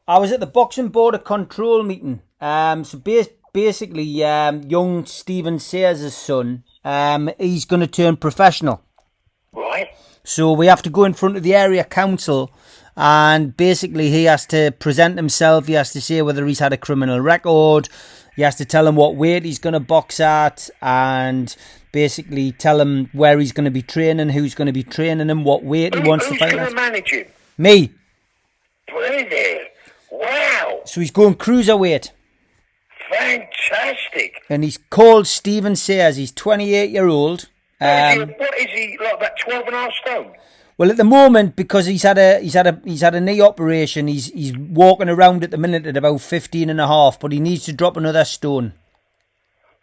I was at the Boxing Board of Control meeting. Basically, young Stephen Sayers' son, he's going to turn professional. Right. So we have to go in front of the area council, and basically he has to present himself. He has to say whether he's had a criminal record. He has to tell him what weight he's going to box at, and basically tell him where he's going to be training, who's going to be training him, what weight he wants to fight at. Who's going to manage him? Me. Really? Wow. So he's going cruiserweight. Fantastic. And he's called Stephen Sayers. He's 28-year-old. What is he, like about 12 and a half stone? Well, at the moment, because he's had a knee operation, he's walking around at the minute at about 15 and a half, but he needs to drop another stone.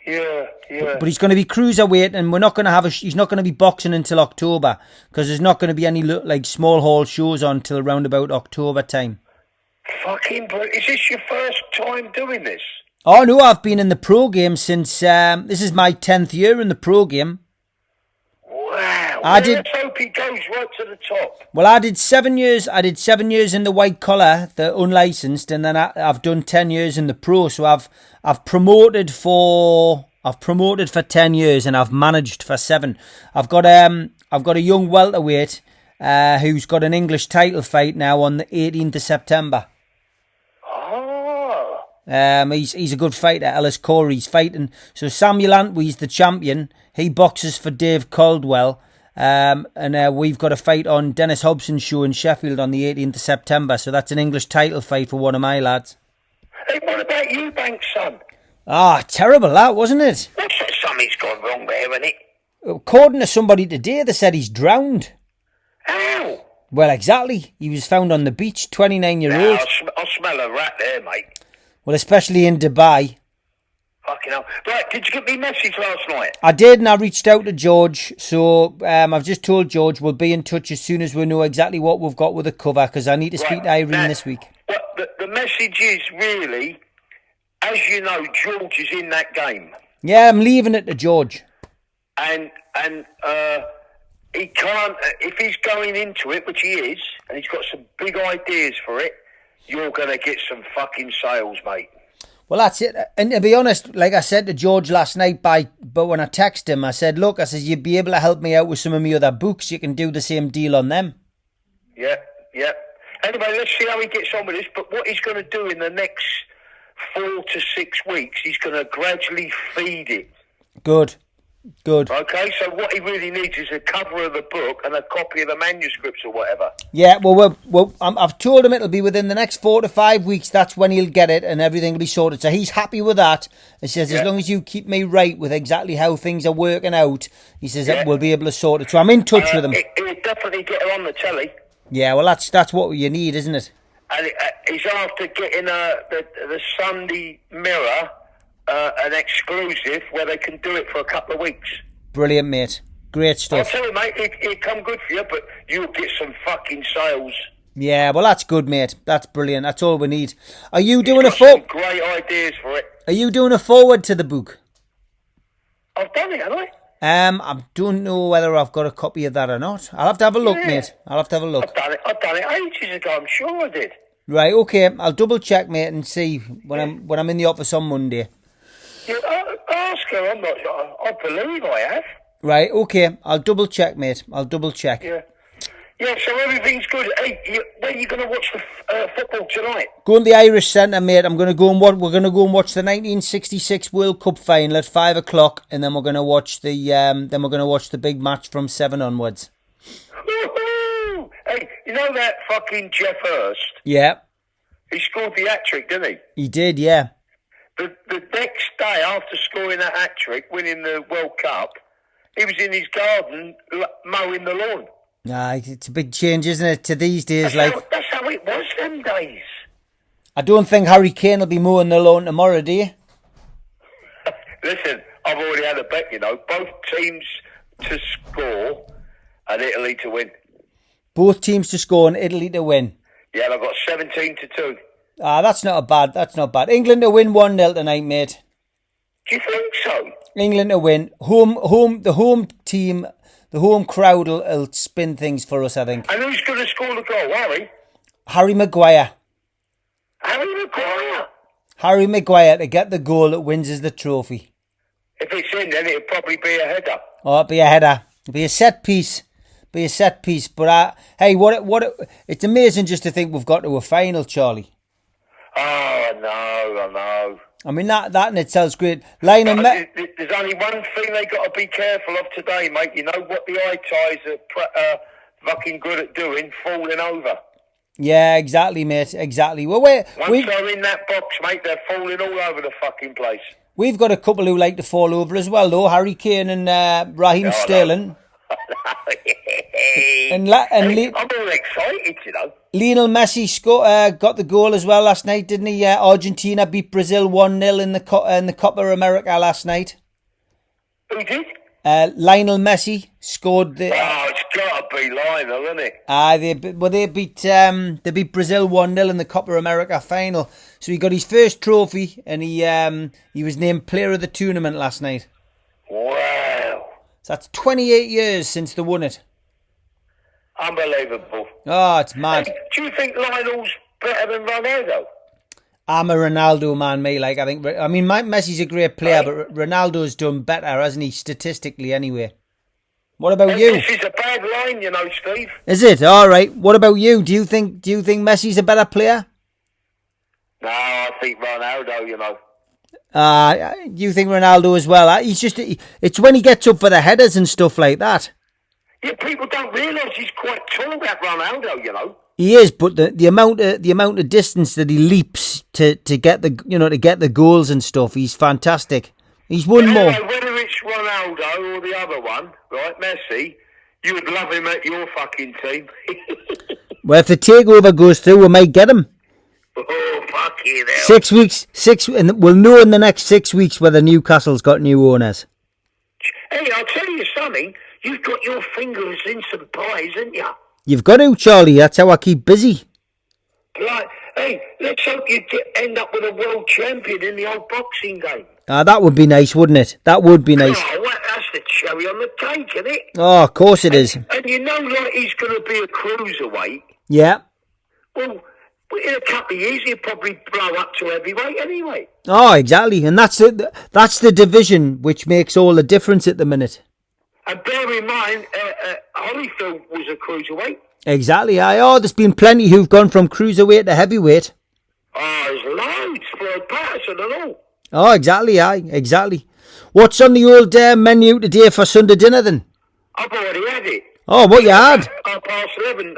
Yeah. But he's going to be cruiserweight, and he's not going to be boxing until October, because there's not going to be any like small hall shows on till around about October time. Fucking brilliant. Is this your first time doing this? Oh no, I've been in the pro game since this is my 10th year in the pro game. Wow. Let's hope he goes right to the top. Well, I did 7 years. I did 7 years in the white collar, the unlicensed, and then I've done 10 years in the pro. So I've promoted for 10 years, and I've managed for 7. I've got a young welterweight who's got an English title fight now on the 18th of September. Oh. He's a good fighter, Ellis Corey's fighting. So Samuel Antwi's the champion. He boxes for Dave Caldwell. And we've got a fight on Dennis Hobson's show in Sheffield on the 18th of September. So that's an English title fight for one of my lads. Hey, what about you, Banks, son? Terrible that, wasn't it? Something's gone wrong there, hasn't it? According to somebody today, they said he's drowned. How? Well, exactly. He was found on the beach, 29-year-old. I smell a rat there, mate. Well, especially in Dubai. Fucking hell. Right, did you get me message last night? I did, and I reached out to George. So I've just told George we'll be in touch as soon as we know exactly what we've got with the cover, because I need to speak to Irene this week. Well, the message is really, as you know, George is in that game. Yeah, I'm leaving it to George. And he can't, if he's going into it, which he is, and he's got some big ideas for it, you're going to get some fucking sales, mate. Well, that's it. And to be honest, like I said to George last night, but when I texted him, I said, look, you'd be able to help me out with some of my other books. You can do the same deal on them. Yeah. Anyway, let's see how he gets on with this. But what he's going to do in the next 4 to 6 weeks, he's going to gradually feed it. Good. Okay, so what he really needs is a cover of the book and a copy of the manuscripts or whatever. Yeah, well, I've told him it'll be within the next 4 to 5 weeks. That's when he'll get it and everything will be sorted. So he's happy with that. He says, as long as you keep me right with exactly how things are working out, he says we'll be able to sort it. So I'm in touch with him. He'll definitely get her on the telly. Yeah, well, that's what you need, isn't it? And he's after getting the Sunday Mirror an exclusive where they can do it for a couple of weeks. Brilliant, mate. Great stuff. I'll tell you, mate, it'll come good for you, but you'll get some fucking sales. Yeah, well, that's good, mate. That's brilliant. That's all we need. Are you doing some great ideas for it. Are you doing a forward to the book? I've done it, haven't I? I don't know whether I've got a copy of that or not. I'll have to have a look, mate. I'll have to have a look. I've done it ages ago. I'm sure I did. Right, okay. I'll double check, mate, and see when I'm in the office on Monday. Yeah, ask her. I'm not. I believe I have. Right, okay. I'll double check, mate. I'll double check. Yeah. So everything's good. Hey, when are you going to watch the football tonight? Going to the Irish Centre, mate. We're going to go and watch the 1966 World Cup final at 5:00, and then we're going to watch the big match from 7 onwards. Woo-hoo! Hey, you know that fucking Jeff Hurst? Yeah. He scored the hat-trick, didn't he? He did, yeah. The next day after scoring that hat-trick, winning the World Cup, he was in his garden mowing the lawn. It's a big change, isn't it, to these days? That's how it was them days. I don't think Harry Kane will be mowing the lawn tomorrow, do you? Listen, I've already had a bet, both teams to score and Italy to win. Both teams to score and Italy to win? Yeah, I've got 17-2. That's not bad. England to win 1-0 tonight, mate. Do you think so? England to win. The home team, the home crowd will spin things for us, I think. And who's going to score the goal, Harry? Harry Maguire. Harry Maguire. Harry Maguire to get the goal that wins us the trophy. If it's in, then it'll probably be a header. Oh, it'll be a header. It'll be a set piece. But hey, it's amazing just to think we've got to a final, Charlie. Oh, I know. I mean, that in itself's great. Lionel Messi. There's only one thing they got to be careful of today, mate. You know what the eye ties are fucking good at doing? Falling over. Yeah, exactly, mate. Exactly. Well, Once they're in that box, mate, they're falling all over the fucking place. We've got a couple who like to fall over as well, though. Harry Kane and Raheem Sterling. I'm all excited, you know. Lionel Messi got the goal as well last night, didn't he? Argentina beat Brazil 1-0 in the Copa America last night. Who did? Lionel Messi scored the. Oh, it's got to be Lionel, isn't it? They beat Brazil 1-0 in the Copa America final. So he got his first trophy, and he was named Player of the Tournament last night. Wow. So that's 28 years since they won it. Unbelievable. Oh, it's mad. Hey, do you think Lionel's better than Ronaldo? I'm a Ronaldo man, me. I mean, Messi's a great player, but Ronaldo's done better, hasn't he? Statistically, anyway. What about you? This is a bad line, you know, Steve. Is it? All right. What about you? Do you think Messi's a better player? No, I think Ronaldo, you know. You think Ronaldo as well? It's when he gets up for the headers and stuff like that. Yeah, people don't realise he's quite tall, that Ronaldo, you know. He is, but the amount of distance that he leaps to get the goals and stuff, he's fantastic. He's won more. Whether it's Ronaldo or the other one, right, Messi, you would love him at your fucking team. Well, if the takeover goes through, we might get him. Oh, fucking hell. 6 weeks, and we'll know in the next 6 weeks whether Newcastle's got new owners. Hey, I'll tell you something. You've got your fingers in some pies, haven't you? You've got to, Charlie. That's how I keep busy. Like, hey, let's hope you end up with a world champion in the old boxing game. That would be nice, wouldn't it? That would be nice. Oh, well, that's the cherry on the cake, isn't it? Oh, of course it is. And you know, like, he's going to be a cruiserweight. Yeah. Well, in a couple of years, he'll probably blow up to heavyweight anyway. Oh, exactly. And that's the division which makes all the difference at the minute. And bear in mind, Holyfield was a cruiserweight. Exactly. There's been plenty who've gone from cruiserweight to heavyweight. Oh, there's loads. Floyd Patterson and all. Oh, exactly. Exactly. What's on the old menu today for Sunday dinner then? I've already had it. Oh, what you had? 11:30.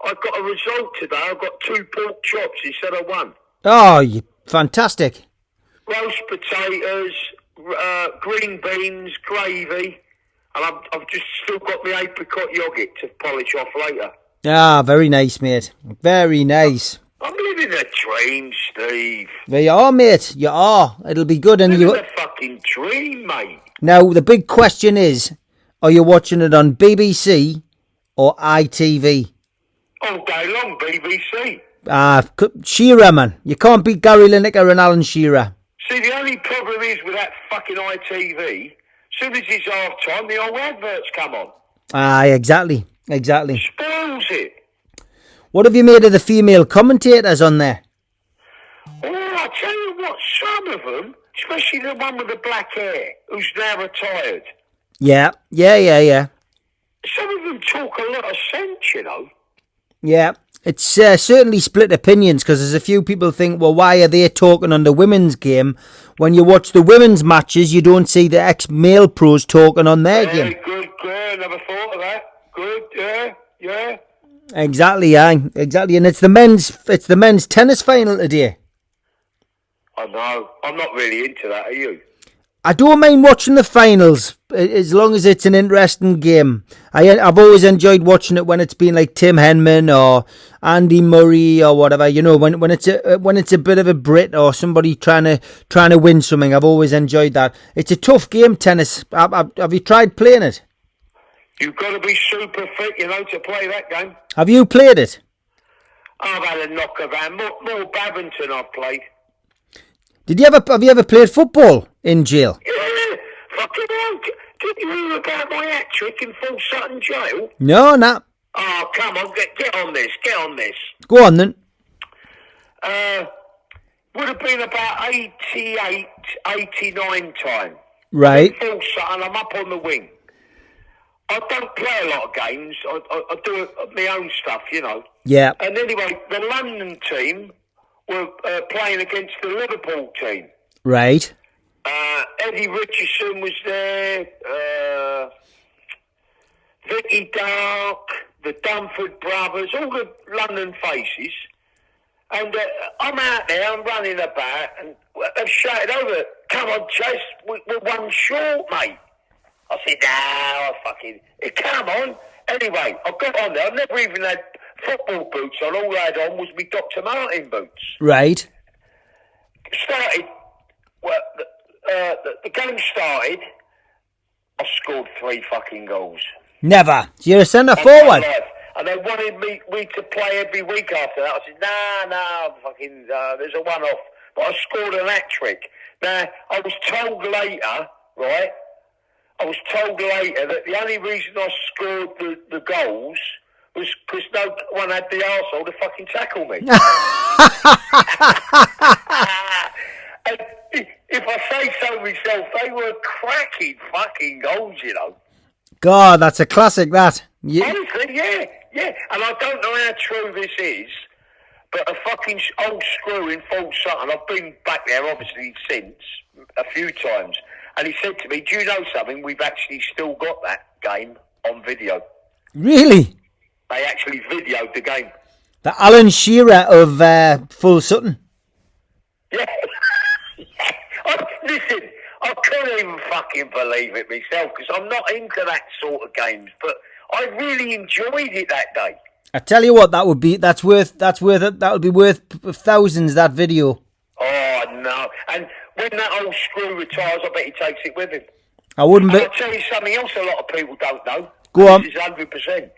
I got a result today. I got 2 pork chops instead of 1. Oh, fantastic. Roast potatoes, green beans, gravy. And I've just still got my apricot yoghurt to polish off later. Ah, very nice, mate. Very nice. I'm living a dream, Steve. There you are, mate. You are. It'll be good. And living a fucking dream, mate. Now, the big question is, are you watching it on BBC or ITV? All day long, BBC. Shearer, man. You can't beat Gary Lineker and Alan Shearer. See, the only problem is with that fucking ITV... As soon as it's half time, the old adverts come on. Exactly. Spoils it. What have you made of the female commentators on there? Oh, I tell you what, some of them, especially the one with the black hair, who's now retired. Yeah. Some of them talk a lot of sense, you know. Yeah. It's certainly split opinions because there's a few people think, well, why are they talking on the women's game? When you watch the women's matches, you don't see the ex-male pros talking on their game. Good, never thought of that. Good, yeah. Exactly, exactly. And it's the men's tennis final today. I know. I'm not really into that, are you? I don't mind watching the finals as long as it's an interesting game. I've always enjoyed watching it when it's been like Tim Henman or Andy Murray or whatever. You know, when it's a bit of a Brit or somebody trying to win something. I've always enjoyed that. It's a tough game, tennis. Have you tried playing it? You've got to be super fit, you know, to play that game. Have you played it? I've had a knock around. More badminton I've played. Have you ever played football in jail? Yeah, fucking hell. Did you hear about my hat trick in Full Sutton jail? No, nah. Oh, come on, get on this. Go on then. would have been about 88, 89 time. Right. Full and I'm up on the wing. I don't play a lot of games. I do my own stuff, you know. Yeah. And anyway, the London team were playing against the Liverpool team. Right. Eddie Richardson was there. Vicky Dark, the Dunford brothers, all the London faces. And I'm out there, I'm running about, and they've shouted over, "Come on, Chase, we're one short, mate." I said, "No, come on." Anyway, I got on there. I never even had football boots on. All I had on was my Dr. Martin boots. Right. Started, well, the game started, I scored 3 fucking goals. Never. You're a centre forward. And they wanted me to play every week after that. I said, no, there's a one-off. But I scored an hat-trick. Now, I was told later, right, that the only reason I scored the goals was because no one had the arsehole to fucking tackle me. And if I say so myself, they were cracking fucking goals, you know. God, that's a classic, that. Honestly, yeah. And I don't know how true this is, but a fucking old screw in Full Sutton, I've been back there, obviously, since, a few times, and he said to me, "Do you know something? We've actually still got that game on video." Really? They actually videoed the game. The Alan Shearer of Full Sutton. Yeah. Listen, I couldn't even fucking believe it myself, because I'm not into that sort of games, but I really enjoyed it that day. I tell you what, that would be worth thousands, that video. Oh no! And when that old screw retires, I bet he takes it with him. I wouldn't be. I'll tell you something else a lot of people don't know. Go on. This is 100%.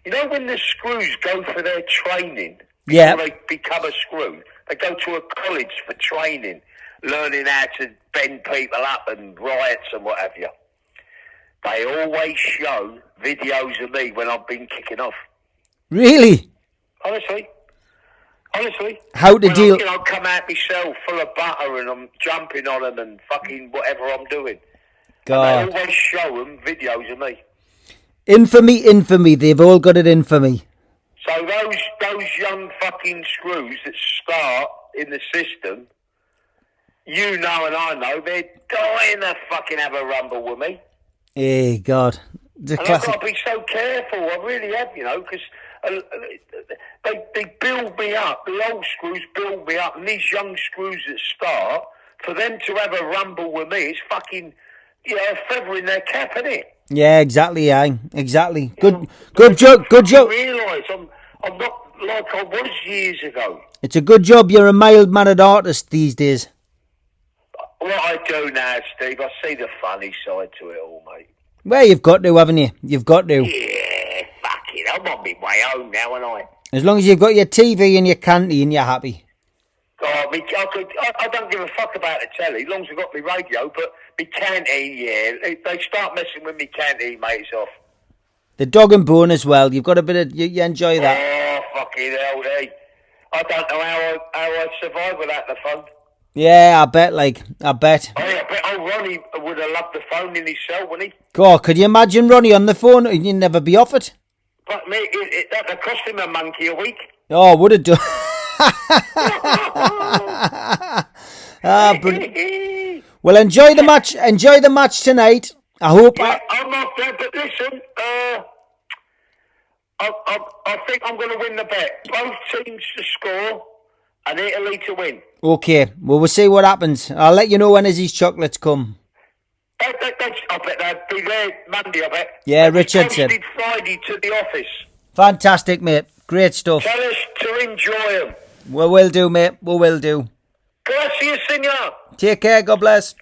You know when the screws go for their training Yeah. before they become a screw, they go to a college for training, learning how to bend people up and riots and what have you. They always show videos of me when I've been kicking off. Really? Honestly. How to deal? I come out myself full of butter and I'm jumping on them and fucking whatever I'm doing. God. And they always show them videos of me. Infamy. They've all got it in for me. So those young fucking screws that start in the system, you know and I know, they're dying to fucking have a rumble with me. Hey, God. The And classic. I've got to be so careful, I really have, you know, because they build me up, the old screws build me up, and these young screws that start, for them to have a rumble with me, it's fucking, you know, a feather in their cap, isn't it? Yeah, exactly, exactly. Good job. I realise I'm not like I was years ago. It's a good job you're a mild-mannered artist these days. What I do now, Steve, I see the funny side to it all, mate. Well, you've got to, haven't you? You've got to. Yeah, fuck it. I'm on my way home now, and As long as you've got your TV and your canteen, you're happy. Oh, I don't give a fuck about the telly, as long as I've got my radio, but my canteen, yeah. They start messing with me canteen, mate, it's off. The dog and bone as well. You've got a bit of... You enjoy that. Oh, fucking hell, eh? I don't know how I survive without the phone. Yeah, I bet. Oh, I bet Ronnie would have loved the phone in his cell, wouldn't he? God, could you imagine Ronnie on the phone? You'd never be off it. But, mate, that would cost him a monkey a week. Oh, would it do? Well, enjoy the match. Enjoy the match tonight. I hope. Yeah, I'm not there, but listen, I think I'm going to win the bet. Both teams to score and Italy to win. Okay, well, we'll see what happens. I'll let you know when Izzy's chocolates come. I bet they'll be there Monday, I bet. Yeah, Richardson. Posted Friday to the office. Fantastic, mate. Great stuff. Tell us to enjoy them. We will do, mate. We will do. Gracias, senor. Take care. God bless.